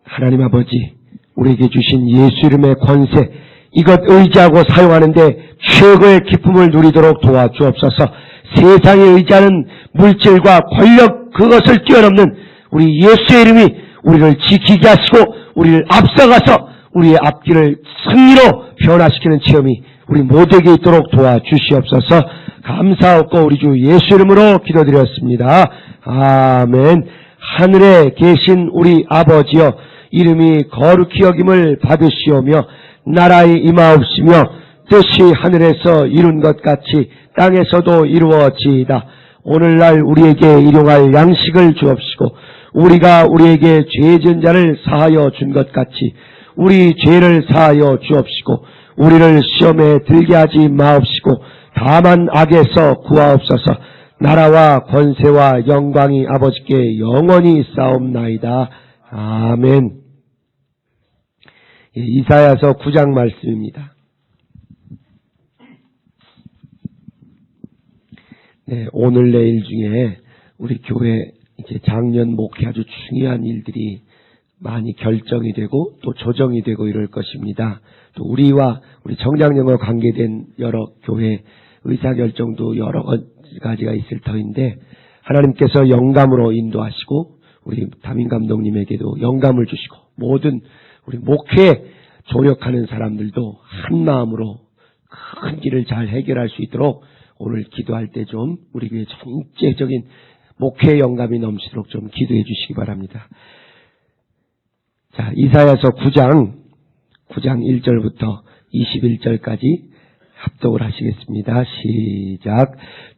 하나님 아버지, 우리에게 주신 예수 이름의 권세, 이것 의지하고 사용하는데 최고의 기쁨을 누리도록 도와주옵소서. 세상에 의지하는 물질과 권력, 그것을 뛰어넘는 우리 예수의 이름이 우리를 지키게 하시고 우리를 앞서가서 우리의 앞길을 승리로 변화시키는 체험이 우리 모두에게 있도록 도와주시옵소서. 감사하고 우리 주 예수 이름으로 기도드렸습니다. 아멘. 하늘에 계신 우리 아버지여, 이름이 거룩히 여김을 받으시오며 나라의 임하옵시며 뜻이 하늘에서 이룬 것 같이 땅에서도 이루어지이다. 오늘날 우리에게 일용할 양식을 주옵시고 우리가 우리에게 죄 지은 자를 사하여 준 것 같이 우리 죄를 사하여 주옵시고 우리를 시험에 들게 하지 마옵시고 다만 악에서 구하옵소서. 나라와 권세와 영광이 아버지께 영원히 있사옵나이다. 아멘. 이사야서 9장 말씀입니다. 네, 오늘 내일 중에 우리 교회 이제 작년 목회 아주 중요한 일들이 많이 결정이 되고 또 조정이 되고 이럴 것입니다. 또 우리와 우리 정장년과 관계된 여러 교회 의사결정도 여러 가지가 있을 터인데 하나님께서 영감으로 인도하시고 우리 담임 감독님에게도 영감을 주시고 모든 우리 목회에 조력하는 사람들도 한 마음으로 큰 길을 잘 해결할 수 있도록 오늘 기도할 때 좀 우리 교회 전체적인 목회 영감이 넘치도록 좀 기도해 주시기 바랍니다. 자, 이사야서 9장 1절부터 21절까지 합독을 하시겠습니다. 시작.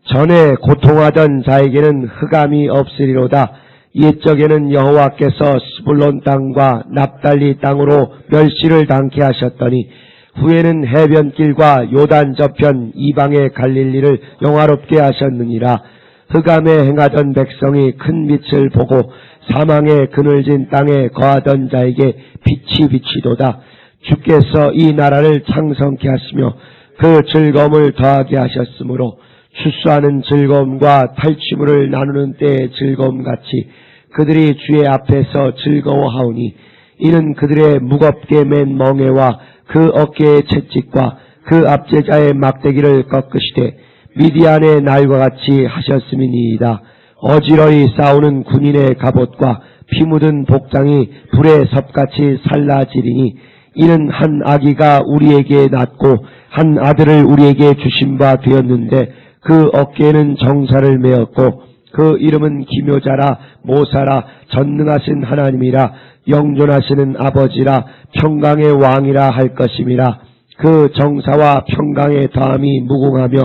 전에 고통하던 자에게는 흑암이 없으리로다. 옛적에는 여호와께서 스불론 땅과 납달리 땅으로 멸시를 당케 하셨더니 후에는 해변길과 요단 저편 이방의 갈릴리를 영화롭게 하셨느니라. 흑암에 행하던 백성이 큰 빛을 보고 사망의 그늘진 땅에 거하던 자에게 빛이 비치도다. 주께서 이 나라를 창성케 하시며 그 즐거움을 더하게 하셨으므로 추수하는 즐거움과 탈취물을 나누는 때의 즐거움같이 그들이 주의 앞에서 즐거워하오니 이는 그들의 무겁게 맨 멍에와 그 어깨의 채찍과 그 압제자의 막대기를 꺾으시되 미디안의 날과 같이 하셨음이니이다. 어지러이 싸우는 군인의 갑옷과 피 묻은 복장이 불의 섭같이 살라지리니 이는 한 아기가 우리에게 낳고 한 아들을 우리에게 주신 바 되었는데 그 어깨에는 정사를 메었고 그 이름은 기묘자라 모사라 전능하신 하나님이라 영존하시는 아버지라 평강의 왕이라 할 것임이라. 그 정사와 평강의 다함이 무궁하며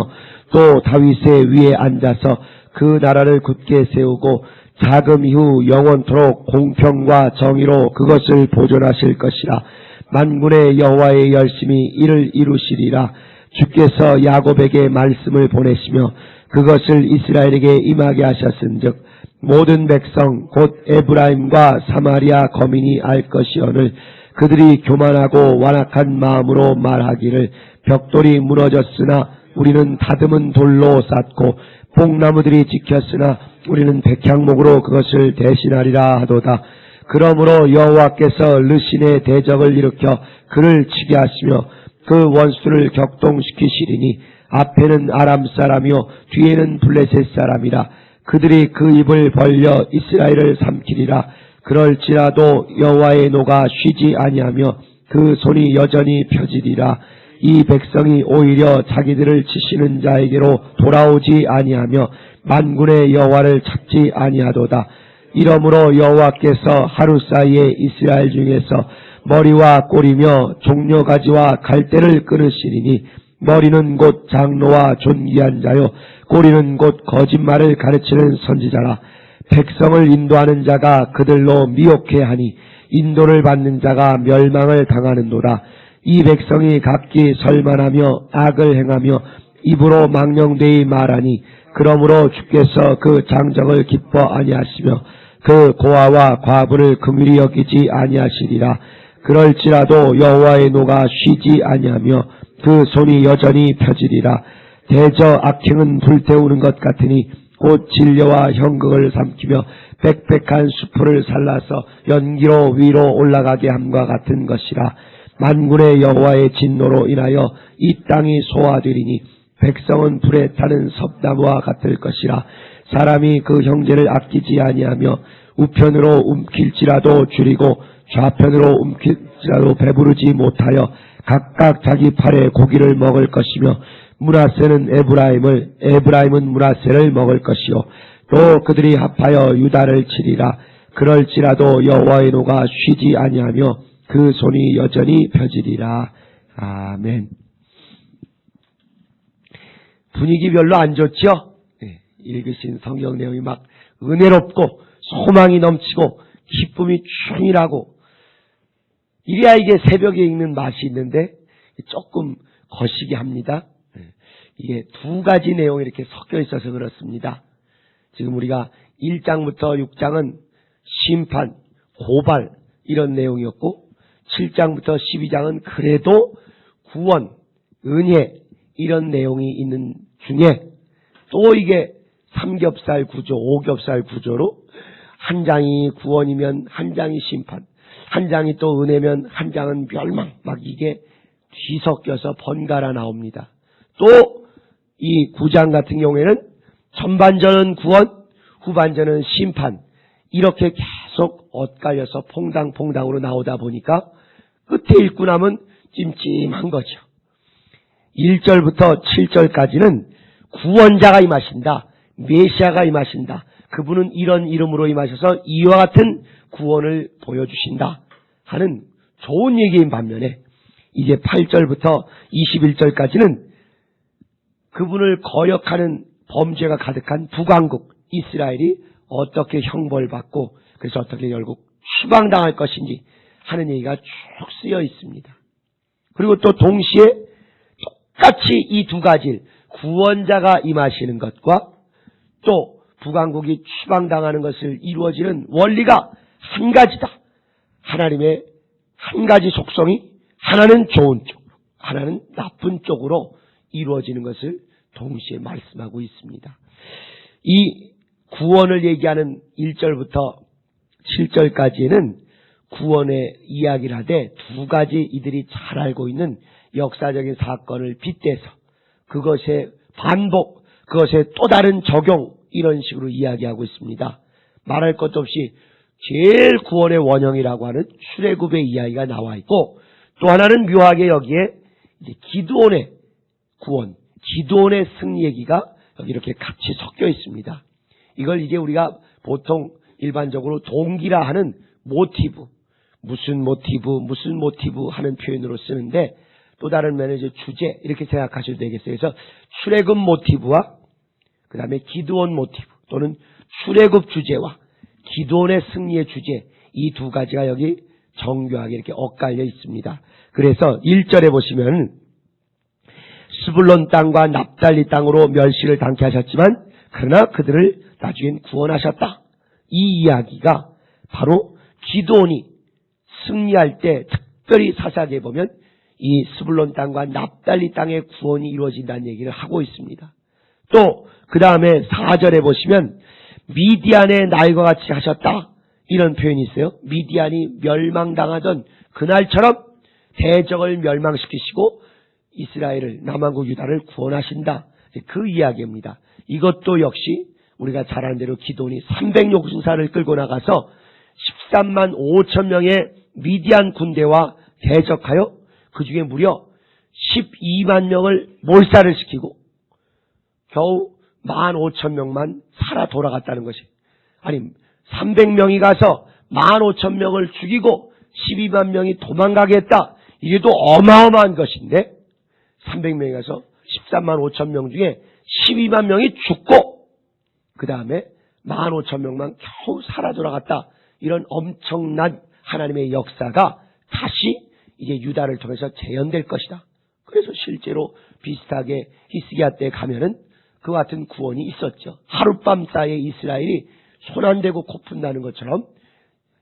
또 다윗의 위에 앉아서 그 나라를 굳게 세우고 자금 이후 영원토록 공평과 정의로 그것을 보존하실 것이라. 만군의 여호와의 열심히 이를 이루시리라. 주께서 야곱에게 말씀을 보내시며 그것을 이스라엘에게 임하게 하셨은즉 모든 백성 곧 에브라임과 사마리아 거민이 알 것이오늘 그들이 교만하고 완악한 마음으로 말하기를 벽돌이 무너졌으나 우리는 다듬은 돌로 쌓고 뽕나무들이 지켰으나 우리는 백향목으로 그것을 대신하리라 하도다. 그러므로 여호와께서 르신의 대적을 일으켜 그를 치게 하시며 그 원수를 격동시키시리니 앞에는 아람 사람이요 뒤에는 블레셋 사람이라. 그들이 그 입을 벌려 이스라엘을 삼키리라. 그럴지라도 여호와의 노가 쉬지 아니하며 그 손이 여전히 펴지리라. 이 백성이 오히려 자기들을 치시는 자에게로 돌아오지 아니하며 만군의 여호와를 찾지 아니하도다. 이러므로 여호와께서 하루 사이에 이스라엘 중에서 머리와 꼬리며 종려가지와 갈대를 끊으시리니 머리는 곧 장로와 존귀한 자요 꼬리는 곧 거짓말을 가르치는 선지자라. 백성을 인도하는 자가 그들로 미혹해 하니 인도를 받는 자가 멸망을 당하는도다. 이 백성이 각기 설만하며 악을 행하며 입으로 망령되이 말하니 그러므로 주께서 그 장정을 기뻐 아니하시며 그 고아와 과부를 긍휼히 여기지 아니하시리라. 그럴지라도 여호와의 노가 쉬지 아니하며 그 손이 여전히 펴지리라. 대저 악행은 불태우는 것 같으니 곧 진려와 형극을 삼키며 빽빽한 수풀을 살라서 연기로 위로 올라가게 함과 같은 것이라. 만군의 여호와의 진노로 인하여 이 땅이 소화되리니 백성은 불에 타는 섭나무와 같을 것이라. 사람이 그 형제를 아끼지 아니하며 우편으로 움킬지라도 줄이고 좌편으로 움킬지라도 배부르지 못하여 각각 자기 팔에 고기를 먹을 것이며 므낫세는 에브라임은 므낫세를 먹을 것이요 또 그들이 합하여 유다를 치리라. 그럴지라도 여호와의 노가 쉬지 아니하며 그 손이 여전히 펴지리라. 아멘. 분위기 별로 안 좋죠? 읽으신 성경 내용이 막 은혜롭고 소망이 넘치고 기쁨이 충일하고 이래야 이게 새벽에 읽는 맛이 있는데 조금 거시기 합니다. 이게 두 가지 내용이 이렇게 섞여 있어서 그렇습니다. 지금 우리가 1장부터 6장은 심판, 고발 이런 내용이었고 7장부터 12장은 그래도 구원, 은혜 이런 내용이 있는 중에 또 이게 삼겹살 구조, 오겹살 구조로 한 장이 구원이면 한 장이 심판, 한 장이 또 은혜면 한 장은 멸망, 막 이게 뒤섞여서 번갈아 나옵니다. 또 이 9장 같은 경우에는 전반전은 구원, 후반전은 심판 이렇게 계속 엇갈려서 퐁당퐁당으로 나오다 보니까 끝에 읽고 나면 찜찜한 거죠. 1절부터 7절까지는 구원자가 임하신다. 메시아가 임하신다. 그분은 이런 이름으로 임하셔서 이와 같은 구원을 보여주신다 하는 좋은 얘기인 반면에 이제 8절부터 21절까지는 그분을 거역하는 범죄가 가득한 북왕국 이스라엘이 어떻게 형벌받고 그래서 어떻게 결국 추방당할 것인지 하는 얘기가 쭉 쓰여 있습니다. 그리고 또 동시에 똑같이 이 두 가지 구원자가 임하시는 것과 또 북왕국이 추방당하는 것을 이루어지는 원리가 한 가지다. 하나님의 한 가지 속성이 하나는 좋은 쪽, 하나는 나쁜 쪽으로 이루어지는 것을 동시에 말씀하고 있습니다. 이 구원을 얘기하는 1절부터 7절까지는 구원의 이야기를 하되 두 가지 이들이 잘 알고 있는 역사적인 사건을 빗대서 그것의 반복, 그것의 또 다른 적용 이런 식으로 이야기하고 있습니다. 말할 것도 없이 제일 구원의 원형이라고 하는 출애굽의 이야기가 나와 있고 또 하나는 묘하게 여기에 이제 기드온의 구원, 기드온의 승리 얘기가 여기 이렇게 같이 섞여 있습니다. 이걸 이제 우리가 보통 일반적으로 동기라 하는 모티브, 무슨 모티브 하는 표현으로 쓰는데 또 다른 면에 이제 주제 이렇게 생각하셔도 되겠어요. 그래서 출애굽 모티브와 그 다음에 기드온 모티브 또는 출애굽 주제와 기드온의 승리의 주제 이 두 가지가 여기 정교하게 이렇게 엇갈려 있습니다. 그래서 1절에 보시면 스불론 땅과 납달리 땅으로 멸시를 당케 하셨지만 그러나 그들을 나중엔 구원하셨다. 이 이야기가 바로 기드온이 승리할 때 특별히 사사기에 보면 이 스불론 땅과 납달리 땅의 구원이 이루어진다는 얘기를 하고 있습니다. 또 그 다음에 4절에 보시면 미디안의 날과 같이 하셨다. 이런 표현이 있어요. 미디안이 멸망당하던 그날처럼 대적을 멸망시키시고 이스라엘을 남한국 유다를 구원하신다. 그 이야기입니다. 이것도 역시 우리가 잘 아는 대로 기드온이 300용사를 끌고 나가서 13만 5천 명의 미디안 군대와 대적하여 그 중에 무려 12만 명을 몰살을 시키고 겨우 15,000명만 살아 돌아갔다는 것이 아니 300명이 가서 15,000명을 죽이고 12만 명이 도망가게 했다. 이게도 어마어마한 것인데 300명이 가서 13만 5천 명 중에 12만 명이 죽고 그 다음에 15,000명만 겨우 살아 돌아갔다. 이런 엄청난 하나님의 역사가 다시 이제 유다를 통해서 재현될 것이다. 그래서 실제로 비슷하게 히스기야 때 가면은 그 같은 구원이 있었죠. 하룻밤 사이에 이스라엘이 손 안 대고 코 푼다는 것처럼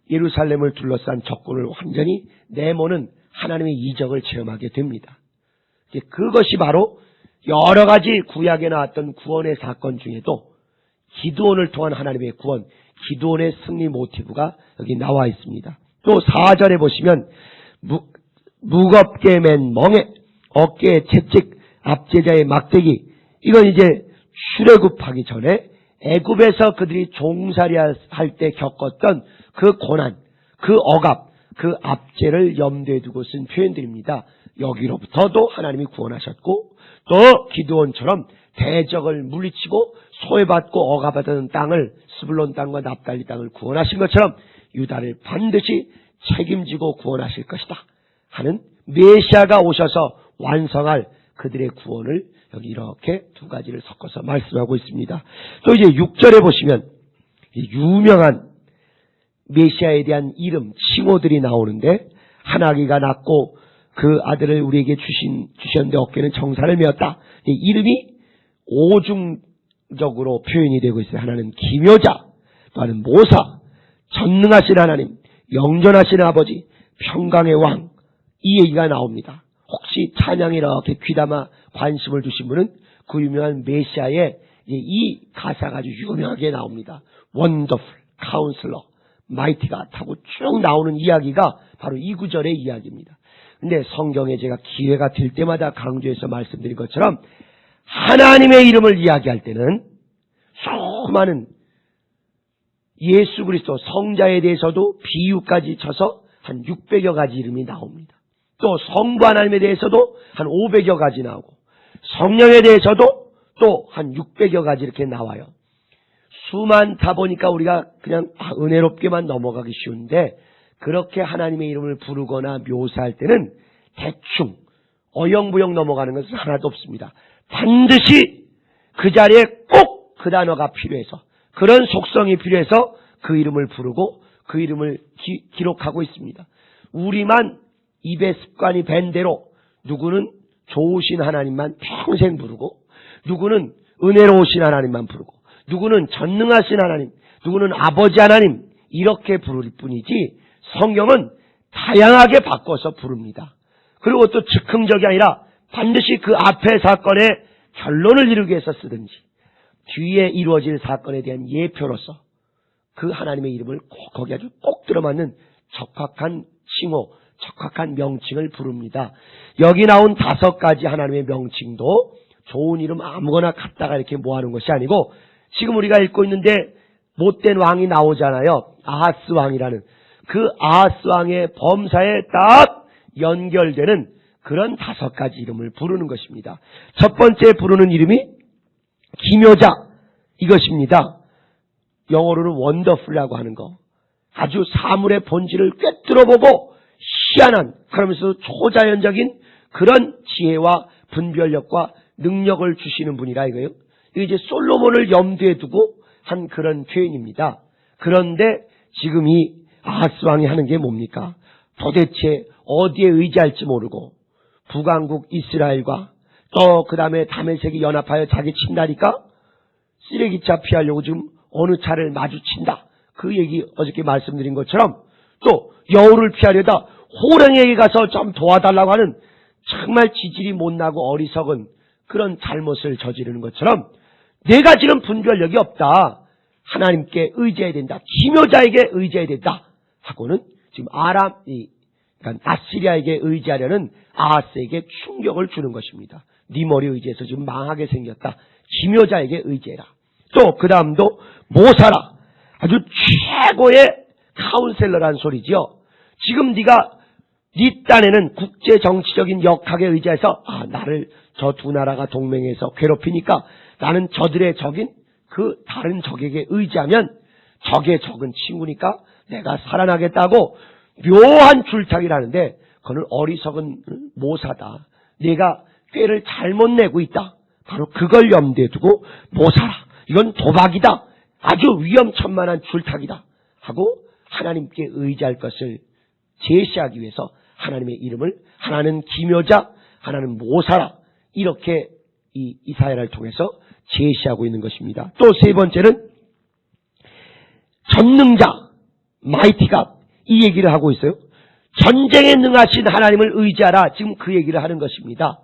예루살렘을 둘러싼 적군을 완전히 내모는 하나님의 이적을 체험하게 됩니다. 그것이 바로 여러 가지 구약에 나왔던 구원의 사건 중에도 기드온을 통한 하나님의 구원, 기드온의 승리 모티브가 여기 나와 있습니다. 또 4절에 보시면 무겁게 맨 멍에 어깨에 채찍 압제자의 막대기, 이건 이제 출애굽하기 전에 애굽에서 그들이 종살이 할 때 겪었던 그 고난, 그 억압, 그 압제를 염두에 두고 쓴 표현들입니다. 여기로부터도 하나님이 구원하셨고, 또 기드온처럼 대적을 물리치고 소외받고 억압받은 땅을, 스불론 땅과 납달리 땅을 구원하신 것처럼 유다를 반드시 책임지고 구원하실 것이다 하는 메시아가 오셔서 완성할 그들의 구원을 여기 이렇게 두 가지를 섞어서 말씀하고 있습니다. 또 이제 6절에 보시면 유명한 메시아에 대한 이름, 칭호들이 나오는데, 하나기가 낳고 그 아들을 우리에게 주셨는데 어깨는 정사를 메었다. 이름이 오중적으로 표현이 되고 있어요. 하나는 기묘자, 또 하나는 모사, 전능하신 하나님, 영전하신 아버지, 평강의 왕, 이 얘기가 나옵니다. 혹시 찬양에 이렇게 귀담아 관심을 두신 분은 그 유명한 메시아의 이 가사가 아주 유명하게 나옵니다. 원더풀, 카운슬러, 마이티가 하고 쭉 나오는 이야기가 바로 이 구절의 이야기입니다. 근데 성경에 제가 기회가 될 때마다 강조해서 말씀드린 것처럼 하나님의 이름을 이야기할 때는 수많은 예수 그리스도 성자에 대해서도 비유까지 쳐서 한 600여 가지 이름이 나옵니다. 또 성부 하나님에 대해서도 한 500여 가지 나오고, 성령에 대해서도 또 한 600여 가지 이렇게 나와요. 수많다 보니까 우리가 그냥 은혜롭게만 넘어가기 쉬운데, 그렇게 하나님의 이름을 부르거나 묘사할 때는 대충 어영부영 넘어가는 것은 하나도 없습니다. 반드시 그 자리에 꼭 그 단어가 필요해서, 그런 속성이 필요해서 그 이름을 부르고 그 이름을 기록하고 있습니다. 우리만 입의 습관이 밴 대로 누구는 좋으신 하나님만 평생 부르고, 누구는 은혜로우신 하나님만 부르고, 누구는 전능하신 하나님, 누구는 아버지 하나님, 이렇게 부를 뿐이지 성경은 다양하게 바꿔서 부릅니다. 그리고 또 즉흥적이 아니라 반드시 그 앞의 사건의 결론을 이루기 위해서 쓰든지 뒤에 이루어질 사건에 대한 예표로서 그 하나님의 이름을 거기 아주 꼭 들어맞는 적합한 칭호, 적합한 명칭을 부릅니다. 여기 나온 5가지 하나님의 명칭도 좋은 이름 아무거나 갖다가 이렇게 모아놓은 것이 아니고, 지금 우리가 읽고 있는데 못된 왕이 나오잖아요. 아하스 왕이라는 그 아하스 왕의 범사에 딱 연결되는 그런 5가지 이름을 부르는 것입니다. 첫 번째 부르는 이름이 기묘자, 이것입니다. 영어로는 원더풀이라고 하는 거. 아주 사물의 본질을 꿰뚫어보고 희한한, 그러면서 초자연적인 그런 지혜와 분별력과 능력을 주시는 분이라 이거예요. 이게 이제 솔로몬을 염두에 두고 한 그런 표현입니다. 그런데 지금 이 아하스 왕이 하는 게 뭡니까? 도대체 어디에 의지할지 모르고 북왕국 이스라엘과 또 그 다음에 다메섹이 연합하여 자기 친다니까 쓰레기차 피하려고 지금 어느 차를 마주친다. 그 얘기 어저께 말씀드린 것처럼, 또 여우를 피하려다 호랑이에게 가서 좀 도와달라고 하는 정말 지질이 못나고 어리석은 그런 잘못을 저지르는 것처럼, 내가 지금 분별력이 없다, 하나님께 의지해야 된다, 기묘자에게 의지해야 된다 하고는 지금 그러니까 아시리아에게 의지하려는 아하스에게 충격을 주는 것입니다. 네 머리 의지해서 지금 망하게 생겼다, 기묘자에게 의지해라. 또 그 다음도 모사라, 아주 최고의 카운셀러란 소리지요. 지금 네가 네 딴에는 국제 정치적인 역학에 의지해서 나를 저 두 나라가 동맹해서 괴롭히니까 나는 저들의 적인 그 다른 적에게 의지하면 적의 적은 친구니까 내가 살아나겠다고 묘한 줄타기를 하는데, 그거는 어리석은 모사다, 내가 꾀를 잘못 내고 있다, 바로 그걸 염두에 두고 모사라, 이건 도박이다, 아주 위험천만한 줄타기다 하고 하나님께 의지할 것을 제시하기 위해서 하나님의 이름을, 하나는 기묘자, 하나는 모사라, 이렇게 이 이사야를 통해서 제시하고 있는 것입니다. 또 세 번째는 전능자, 마이티가, 이 얘기를 하고 있어요. 전쟁에 능하신 하나님을 의지하라, 지금 그 얘기를 하는 것입니다.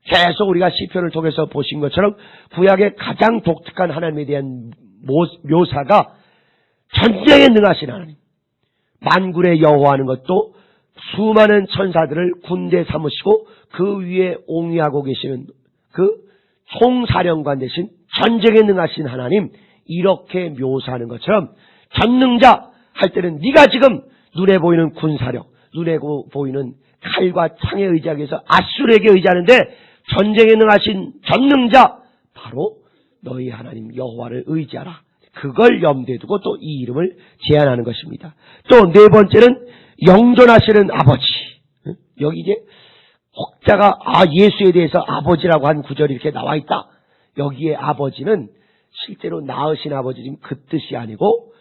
계속 우리가 시편을 통해서 보신 것처럼 구약의 가장 독특한 하나님에 대한 묘사가 전쟁에 능하신 하나님, 만군의 여호와하는 것도 수많은 천사들을 군대 삼으시고 그 위에 옹위하고 계시는 그 총사령관 대신 전쟁에 능하신 하나님, 이렇게 묘사하는 것처럼 전능자 할 때는 네가 지금 눈에 보이는 군사력, 눈에 보이는 칼과 창에 의지하기 위해서 아수르에게 의지하는데 전쟁에 능하신 전능자 바로 너희 하나님 여호와를 의지하라. 그걸 염두에 두고 또 이 이름을 제안하는 것입니다. 또 네 번째는 영존하시는 아버지. 여기 이제 혹자가 예수에 대해서 아버지라고 한 구절이 이렇게 나와 있다. 여기에 아버지는 실제로 낳으신 아버지 지금 그 뜻이 아니고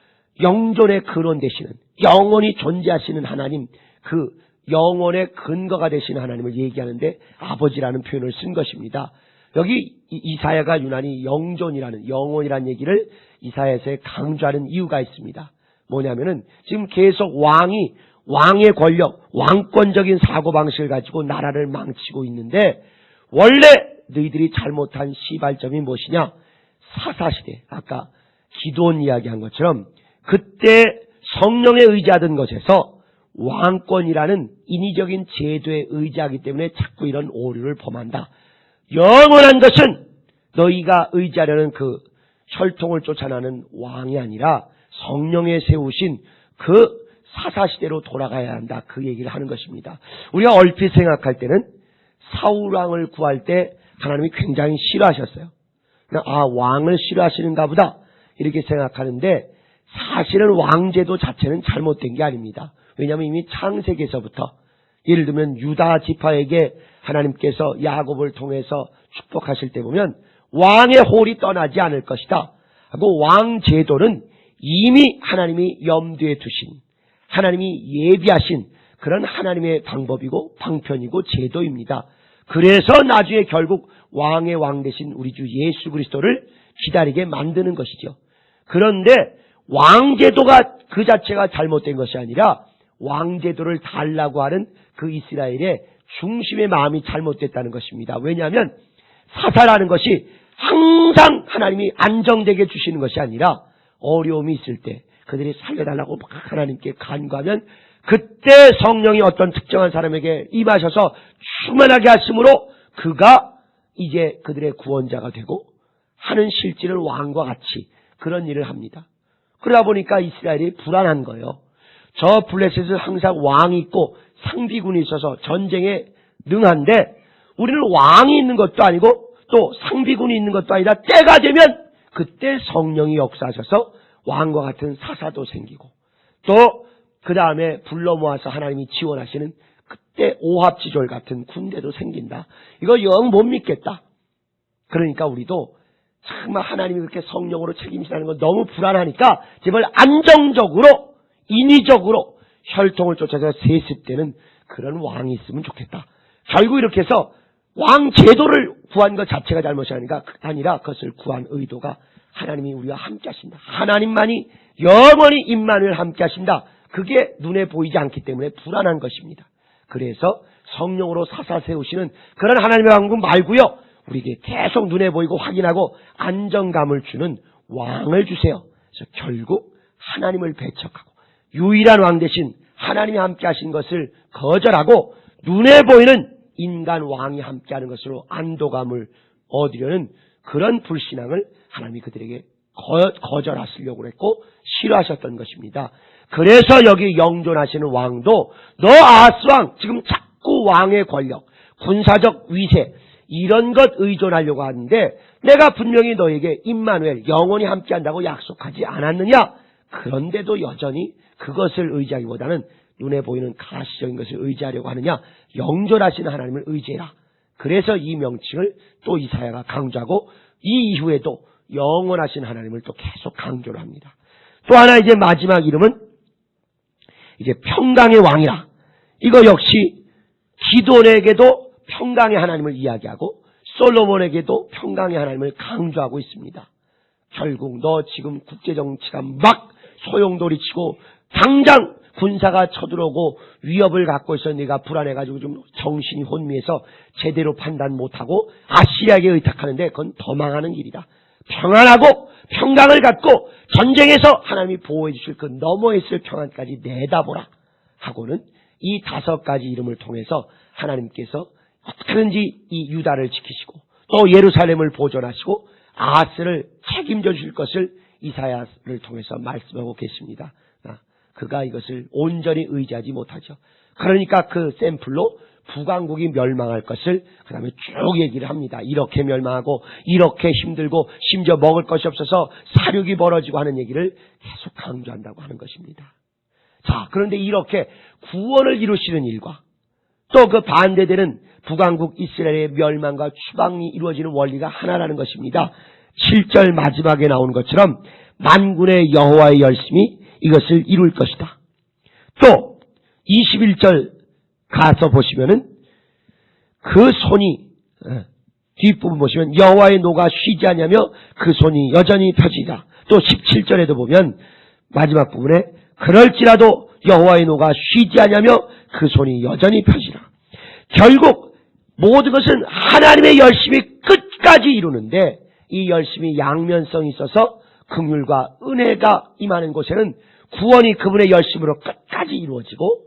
영존의 근원 되시는, 영원히 존재하시는 하나님, 그 영원의 근거가 되시는 하나님을 얘기하는데 아버지라는 표현을 쓴 것입니다. 여기 이사야가 유난히 영존이라는, 영원이라는 얘기를 이사야에서 강조하는 이유가 있습니다. 뭐냐면은 지금 계속 왕의 권력, 왕권적인 사고방식을 가지고 나라를 망치고 있는데 원래 너희들이 잘못한 시발점이 무엇이냐? 사사시대, 아까 기도원 이야기한 것처럼 그때 성령에 의지하던 것에서 왕권이라는 인위적인 제도에 의지하기 때문에 자꾸 이런 오류를 범한다. 영원한 것은 너희가 의지하려는 그 혈통을 쫓아나는 왕이 아니라 성령에 세우신 그 사사시대로 돌아가야 한다. 그 얘기를 하는 것입니다. 우리가 얼핏 생각할 때는 사울왕을 구할 때 하나님이 굉장히 싫어하셨어요. 왕을 싫어하시는가 보다 이렇게 생각하는데 사실은 왕제도 자체는 잘못된 게 아닙니다. 왜냐하면 이미 창세기에서부터 예를 들면 유다 지파에게 하나님께서 야곱을 통해서 축복하실 때 보면 왕의 홀이 떠나지 않을 것이다 하고 왕제도는 이미 하나님이 염두에 두신, 하나님이 예비하신 그런 하나님의 방법이고 방편이고 제도입니다. 그래서 나중에 결국 왕의 왕 되신 우리 주 예수 그리스도를 기다리게 만드는 것이죠. 그런데 왕제도가 그 자체가 잘못된 것이 아니라 왕제도를 달라고 하는 그 이스라엘의 중심의 마음이 잘못됐다는 것입니다. 왜냐하면 사사라는 것이 항상 하나님이 안정되게 주시는 것이 아니라 어려움이 있을 때 그들이 살려달라고 막 하나님께 간구하면 그때 성령이 어떤 특정한 사람에게 임하셔서 충만하게 하심으로 그가 이제 그들의 구원자가 되고 하는 실질을 왕과 같이 그런 일을 합니다. 그러다 보니까 이스라엘이 불안한 거예요. 저 블레셋은 항상 왕이 있고 상비군이 있어서 전쟁에 능한데 우리는 왕이 있는 것도 아니고 또 상비군이 있는 것도 아니라 때가 되면 그때 성령이 역사하셔서 왕과 같은 사사도 생기고 또 그 다음에 불러 모아서 하나님이 지원하시는 그때 오합지졸 같은 군대도 생긴다. 이거 영 못 믿겠다. 그러니까 우리도 정말 하나님이 그렇게 성령으로 책임지라는 건 너무 불안하니까 제발 안정적으로 인위적으로 혈통을 쫓아서 세습되는 그런 왕이 있으면 좋겠다. 결국 이렇게 해서 왕 제도를 구한 것 자체가 잘못이 아니라 그것을 구한 의도가 하나님이 우리와 함께 하신다. 하나님만이 영원히 임마누엘 함께 하신다. 그게 눈에 보이지 않기 때문에 불안한 것입니다. 그래서 성령으로 사사 세우시는 그런 하나님의 왕국 말고요. 우리에게 계속 눈에 보이고 확인하고 안정감을 주는 왕을 주세요. 그래서 결국 하나님을 배척하고 유일한 왕 대신 하나님이 함께 하신 것을 거절하고 눈에 보이는 인간 왕이 함께하는 것으로 안도감을 얻으려는 그런 불신앙을 하나님이 그들에게 거절하시려고 했고 싫어하셨던 것입니다. 그래서 여기 영존하시는 왕도 너 아하스왕 지금 자꾸 왕의 권력, 군사적 위세 이런 것 의존하려고 하는데 내가 분명히 너에게 임마누엘 영원히 함께한다고 약속하지 않았느냐? 그런데도 여전히 그것을 의지하기보다는 눈에 보이는 가시적인 것을 의지하려고 하느냐? 영존하시는 하나님을 의지해라. 그래서 이 명칭을 또 이사야가 강조하고 이 이후에도 영원하신 하나님을 또 계속 강조를 합니다. 또 하나 이제 마지막 이름은 이제 평강의 왕이라. 이거 역시 기도원에게도 평강의 하나님을 이야기하고 솔로몬에게도 평강의 하나님을 강조하고 있습니다. 결국 너 지금 국제정치가 막 소용돌이치고 당장 군사가 쳐들어오고 위협을 갖고 있어 네가 불안해가지고 좀 정신이 혼미해서 제대로 판단 못하고 아시리아에게 의탁하는데 그건 더 망하는 길이다. 평안하고 평강을 갖고 전쟁에서 하나님이 보호해 주실 그 너머에 있을 평안까지 내다보라 하고는 이 5가지 이름을 통해서 하나님께서 어떻게든지 이 유다를 지키시고 또 예루살렘을 보존하시고 아하스를 책임져 줄 것을 이사야를 통해서 말씀하고 계십니다. 그가 이것을 온전히 의지하지 못하죠. 그러니까 그 샘플로 북왕국이 멸망할 것을 그 다음에 쭉 얘기를 합니다. 이렇게 멸망하고 이렇게 힘들고 심지어 먹을 것이 없어서 사륙이 벌어지고 하는 얘기를 계속 강조한다고 하는 것입니다. 자, 그런데 이렇게 구원을 이루시는 일과 또 그 반대되는 북왕국 이스라엘의 멸망과 추방이 이루어지는 원리가 하나라는 것입니다. 7절 마지막에 나오는 것처럼 만군의 여호와의 열심이 이것을 이룰 것이다. 또 21절 가서 보시면은 그 손이 뒷부분 보시면 여호와의 노가 쉬지 않냐며 그 손이 여전히 펴지다. 또 17절에도 보면 마지막 부분에 그럴지라도 여호와의 노가 쉬지 않냐며 그 손이 여전히 펴지라. 결국 모든 것은 하나님의 열심이 끝까지 이루는데 이 열심이 양면성이 있어서 긍휼과 은혜가 임하는 곳에는 구원이 그분의 열심으로 끝까지 이루어지고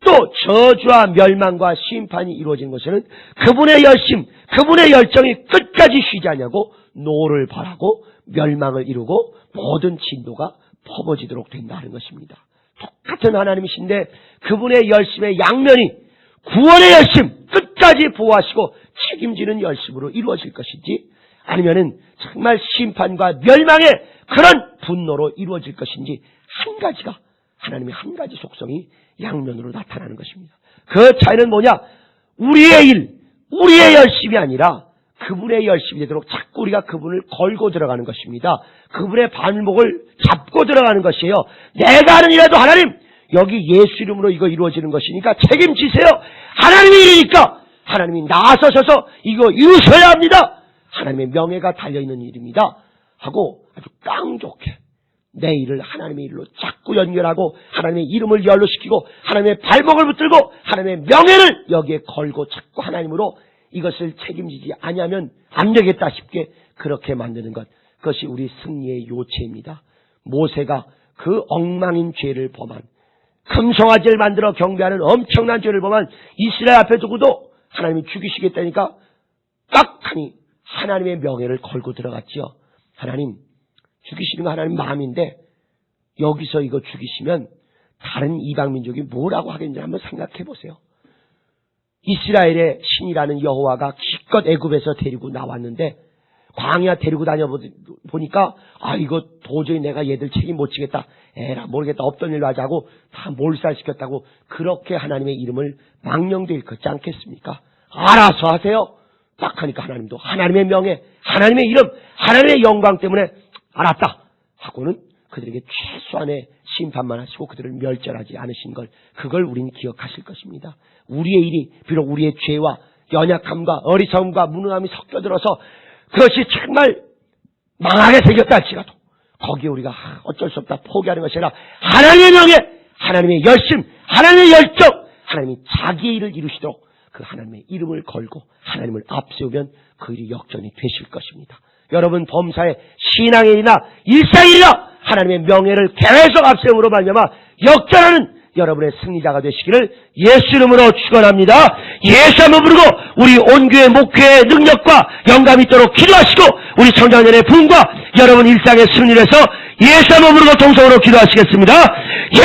또 저주와 멸망과 심판이 이루어진 곳에는 그분의 열심, 그분의 열정이 끝까지 쉬지 않냐고 노를 벌하고 멸망을 이루고 모든 진도가 퍼부어지도록 된다는 것입니다. 똑같은 하나님이신데 그분의 열심의 양면이 구원의 열심, 끝까지 보호하시고 책임지는 열심으로 이루어질 것인지 아니면은 정말 심판과 멸망의 그런 분노로 이루어질 것인지 한 가지가 하나님의 한 가지 속성이 양면으로 나타나는 것입니다. 그 차이는 뭐냐? 우리의 일, 우리의 열심이 아니라 그분의 열심이 되도록 자꾸 우리가 그분을 걸고 들어가는 것입니다. 그분의 발목을 잡고 들어가는 것이에요. 내가 하는 일에도 하나님 여기 예수 이름으로 이거 이루어지는 것이니까 책임지세요. 하나님이 이르니까 하나님이 나서셔서 이거 이루셔야 합니다. 하나님의 명예가 달려있는 일입니다 하고 아주 깡좋게 내 일을 하나님의 일로 자꾸 연결하고 하나님의 이름을 연루시키고 하나님의 발목을 붙들고 하나님의 명예를 여기에 걸고 자꾸 하나님으로 이것을 책임지지 아니하면 안 되겠다 싶게 그렇게 만드는 것, 그것이 우리 승리의 요체입니다. 모세가 그 엉망인 죄를 범한 금송아지를 만들어 경배하는 엄청난 죄를 범한 이스라엘 앞에 두고도 하나님이 죽이시겠다니까 딱하니 하나님의 명예를 걸고 들어갔지요. 하나님 죽이시는 거 하나님 마음인데 여기서 이거 죽이시면 다른 이방민족이 뭐라고 하겠는지 한번 생각해 보세요. 이스라엘의 신이라는 여호와가 기껏 애굽에서 데리고 나왔는데 광야 데리고 다녀보니까 이거 도저히 내가 얘들 책임 못 지겠다. 에라 모르겠다. 없던 일로 하자고 다 몰살시켰다고 그렇게 하나님의 이름을 망령도 일컫지 않겠습니까? 알아서 하세요. 딱 하니까 하나님도 하나님의 명예, 하나님의 이름, 하나님의 영광 때문에 알았다 하고는 그들에게 최소한의 심판만 하시고 그들을 멸절하지 않으신 걸, 그걸 우리는 기억하실 것입니다. 우리의 일이 비록 우리의 죄와 연약함과 어리석음과 무능함이 섞여들어서 그것이 정말 망하게 생겼다 할지라도 거기에 우리가 어쩔 수 없다 포기하는 것이 아니라 하나님의 명예, 하나님의 열심, 하나님의 열정, 하나님이 자기의 일을 이루시도록 그 하나님의 이름을 걸고 하나님을 앞세우면 그 일이 역전이 되실 것입니다. 여러분 범사의 신앙의 일이나 일상의 일이나 하나님의 명예를 계속 앞세움으로 말미암아 역전하는 여러분의 승리자가 되시기를 예수 이름으로 축원합니다. 예수 한번 부르고 우리 온 교회 목회의 능력과 영감이 있도록 기도하시고 우리 청장년의 부흥과 여러분 일상의 승리를 해서 예수 한번 부르고 동성으로 기도하시겠습니다.